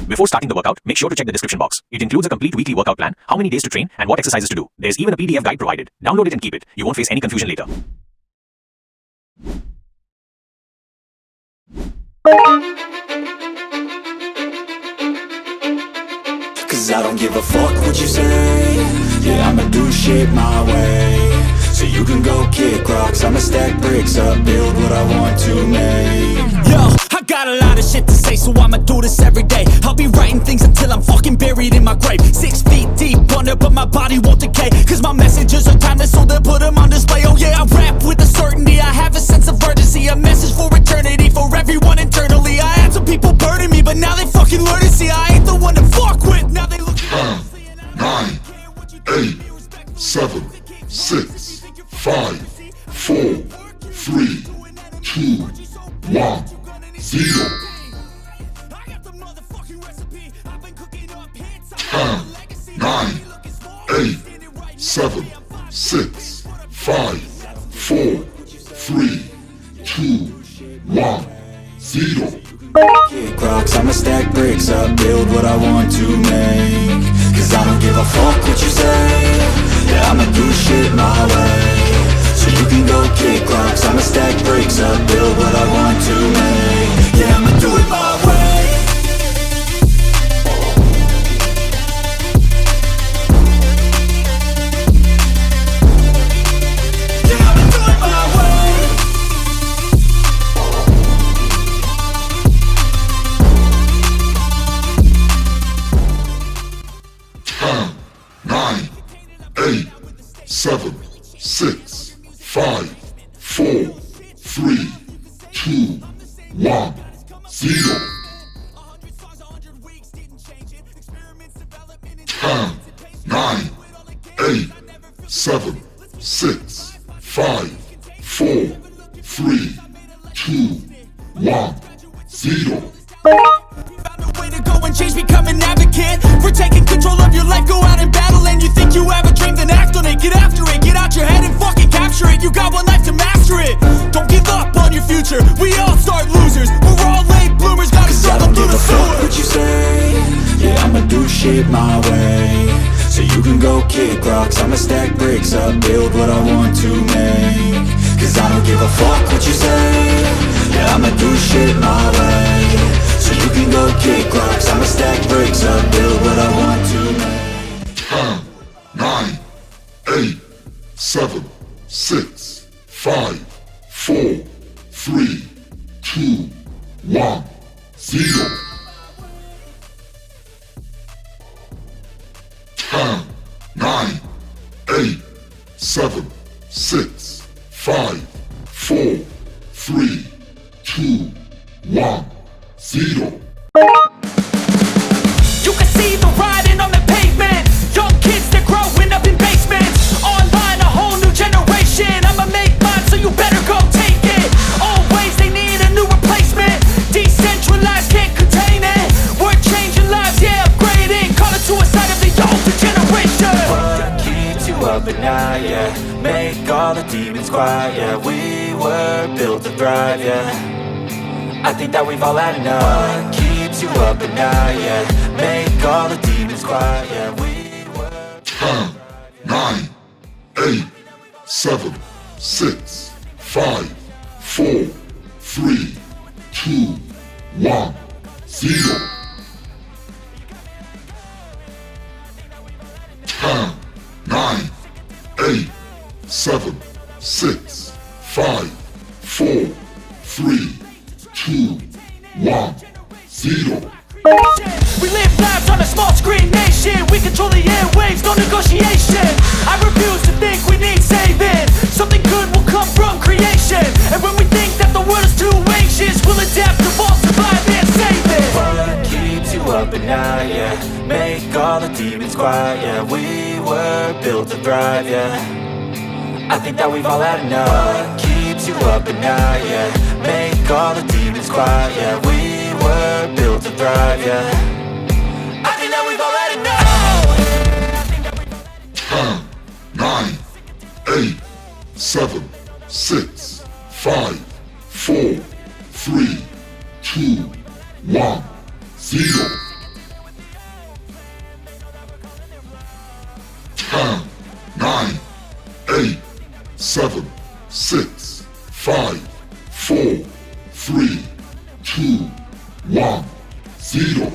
Before starting the workout, make sure to check the description box. It includes a complete weekly workout plan, how many days to train, and what exercises to do. There's even a PDF guide provided. Download it and keep it. You won't face any confusion later. Cause I don't give a fuck what you say. Yeah, I'ma do shit my way. So you can go kick rocks, I'ma stack bricks up, build what I want to make. Yo, I got a lot of shit to say, so I'ma do this every day. I'll be writing things until I'm fucking buried in my grave. 6 feet deep under, but my body won't decay. Cause my messages are timeless, so they'll put them on display. Oh yeah, I rap with a certainty, I have a sense of urgency. A message for eternity, for everyone internally. I had some people burning me, but now they fucking learn to see I ain't the one to fuck with. Now they look 10, 9, 8, 7, 6, 5, 4, 3, 2, 1, 0. 10, 9, 8, 7, 6, 5, 4, 3, 2, 1, 0. Kick rocks, I'ma stack bricks up, build what I want to make. Cause I don't give a fuck what you say. Yeah, I'ma do shit my way. So you can go kick rocks, I'ma stack bricks up, build what I want to make. Yeah, I'ma do it my way. Yeah, I'ma do it my way. 10, 9, 8, 7, 6, 5, 4, 3, 2, 1, 0. 10, 9, 8, 7, 6, 5, 4, 3, 2, 1, 0. Found a way to go and change, become an advocate for taking control of your life, go out and battle. And you think you have a dream, then act on it. Get after it, get out your head and fucking capture it. You got one life to master it. Don't give up on your future, we all start losers. We're all late bloomers, gotta Cause I struggle don't through give the a fuck sewer. what you say. Yeah, I'ma do shit my way. So you can go kick rocks, I'ma stack bricks up, build what I want to make. Cause I don't give a fuck what you say. Yeah, I'ma do shit my way. So you can go kick rocks, I'ma stack bricks up, build what I want to make. 10, 9, 8, 7, 6, 5, 4, 3, 2, 1, 0. 10, 9, 8, 7, 6, 5, 4, 3, 2, 1, 0. You can see the writing on the pavement. Young kids, they're growing up in basements. Online, a whole new generation. I'ma make mine, so you better go take it. Always they need a new replacement. Decentralized, can't contain it. We're changing lives, yeah, upgrading. Call it suicide of the older generation. What keeps you up at night, yeah? Make all the demons quiet, yeah. We were built to thrive, yeah. I think that we've all had enough. What keeps you up at night, yeah? Make all the demons quiet, yeah. We were 10, 9, 8, 7, 6, 5, 4, 3, 2, 1, 0. 10, 9, 8, 7, 6, 5, 4, 3, 2, 1, 0. We live lives on a small screen nation. We control the airwaves, no negotiation. I refuse to think we need saving. Something good will come from creation. And when we think that the world is too anxious, we'll adapt, evolve, survive, and save it. What keeps you up at night, yeah? Make all the demons quiet, yeah. We were built to thrive, yeah. I think that we've all had enough. What keeps you up at night, yeah? Make all the demons quiet, yeah. We were built to thrive, yeah. I think that we've all had enough. 10, 9, 8, 7, 6, 5, 4, 3, 2, 1, 0. 7, 6, 5, 4, 3, 2, 1, 0.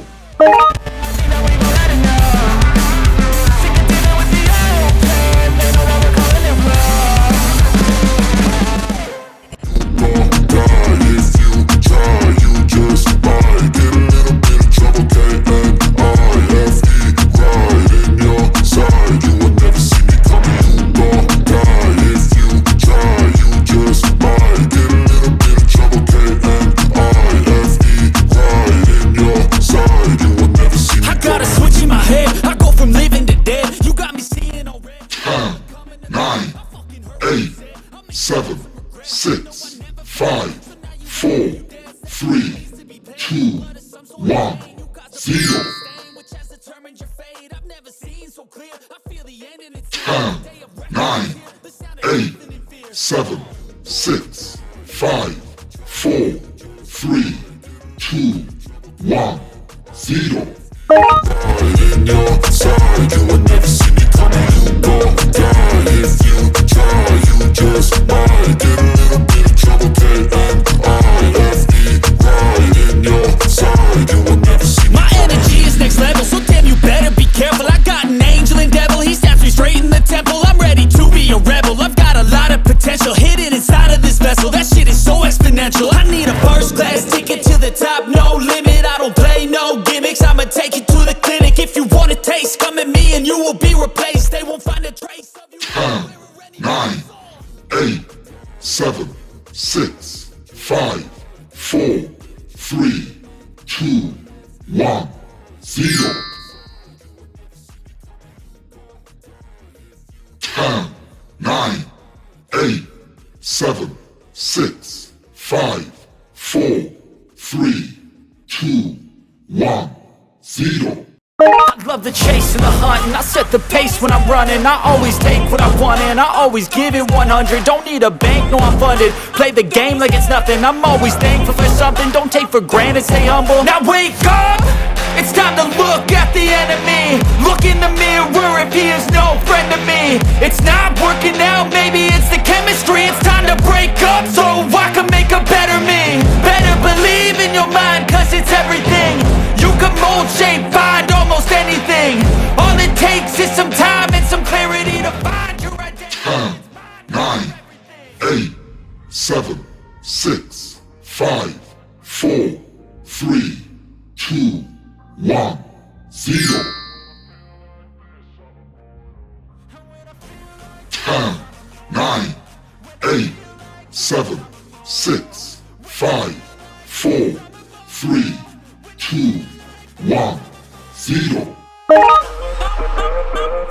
Seven, six, five, four, three, two, one, zero. 10, 9, 8, 7, 6, 5, 4, 3, 2, 1, 0. In your side, you will never see me coming. You gon' die if you try. You just might get a little bit of trouble. K-N-I-F-E, right in your side. You will never see me. My energy is next level, so damn you better be careful. I got an angel and devil, he snaps me straight in the temple. I'm ready to be a rebel. I've got a lot of potential hidden inside of this vessel. That shit is so exponential. I need a first class ticket to the top, no limit. I don't play no gimmicks. I'ma take you to the clinic. If you want a taste, come at me and you will be replaced. They won't find a trace of you. 10, 9, 8, 7, 6, 5, 4, 3, 2, 1, 0. 10, 9, 8, 7, 6, 5, 4, 3, 2, 1, 0. I love the chase and the hunt, and I set the pace when I'm running. I always take what I want and I always give it 100. Don't need a bank, no I'm funded. Play the game like it's nothing. I'm always thankful for something. Don't take for granted, stay humble. Now wake up! It's time to look at the enemy. Look in the mirror if he is no friend to me. It's not working out, maybe it's the chemistry. It's time to break up so I can make a better me. Better believe in your mind, cause it's everything. You can mold, shape, find almost anything. All it takes is some time and some clarity to find your identity. 10, 9, 8, 7, 6, 5, 4, 3, 2, 1, 0. 10, 9, 8, 7, 6, 5, 4, 3, 2, 1, 0.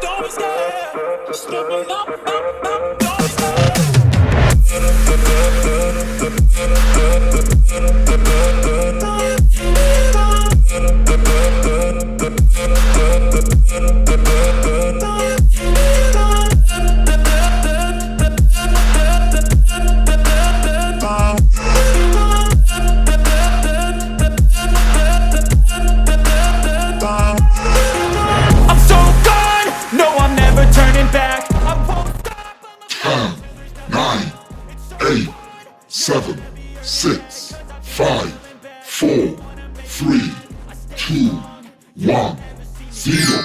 Don't be scared, just give me up. Don't be scared. I'm so gone, no I'm never turning back. I won't stop. 10, 9, 8, 7, 6, 5, 4, 3, 2, 1, 0.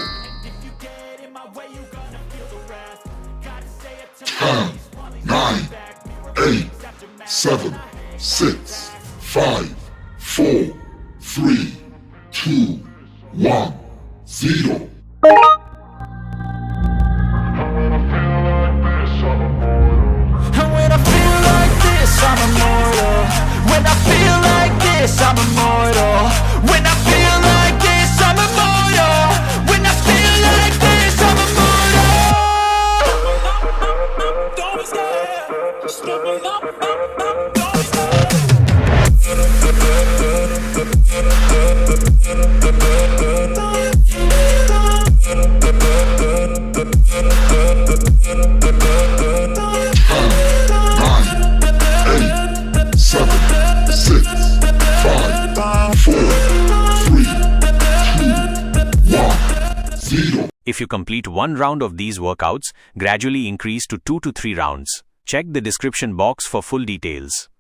10, 9, 8, 7, 6, 5, 4, 3, 2, 1, 0. And when I feel like this, I'm immortal. When I feel like this, I'm immortal. When I feel like this, I'm immortal. When I feel like this, I'm immortal. Don't be scared, just give me up. Don't be scared. If you complete one round of these workouts, gradually increase to 2 to 3 rounds. Check the description box for full details.